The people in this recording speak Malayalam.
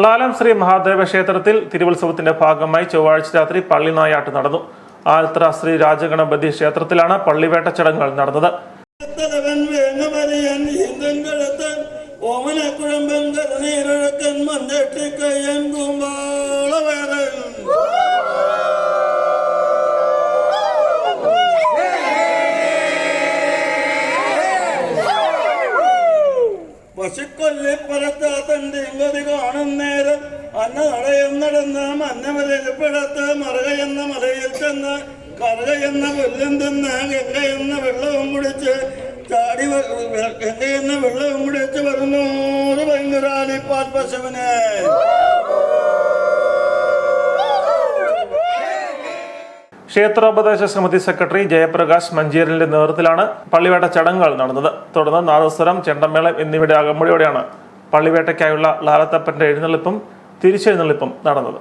ളാലം ശ്രീ മഹാദേവ ക്ഷേത്രത്തിൽ തിരുവുത്സവത്തിന്റെ ഭാഗമായി ചൊവ്വാഴ്ച രാത്രി പള്ളി നായാട്ട് നടന്നു. ആൽത്ര ശ്രീ രാജഗണപതി ക്ഷേത്രത്തിലാണ് പള്ളിവേട്ട ചടങ്ങുകൾ നടന്നത്. പശുക്കൊല്ലിപ്പുറത്താത്തന്റെ ഇമ്പതി കാണുന്നേരം അന്ന നടയം നടന്ന് മന്നമലയിൽപ്പെടത്ത് മറുകയെന്ന മലയിൽ ചെന്ന് കറുകയെന്ന പുല്ലും തിന്ന് ഗംഗയെന്ന വെള്ളവും കുടിച്ച് ഗംഗയെന്ന വെള്ളവും കുടിച്ച് വരുന്നു ഭയങ്കരാലിപ്പാൽ പശുവിനെ. ക്ഷേത്രോപദേശ സമിതി സെക്രട്ടറി ജയപ്രകാശ് മഞ്ചേരിന്റെ നേതൃത്വത്തിലാണ് പള്ളിവേട്ട ചടങ്ങുകൾ നടന്നത്. തുടർന്ന് നാദസ്വരം, ചെണ്ടമേളം എന്നിവയുടെ അകമ്പടിയോടെയാണ് പള്ളിവേട്ടയ്ക്കായുള്ള ലാലത്തപ്പന്റെ എഴുന്നള്ളിപ്പും തിരിച്ചെഴുന്നള്ളിപ്പും നടന്നത്.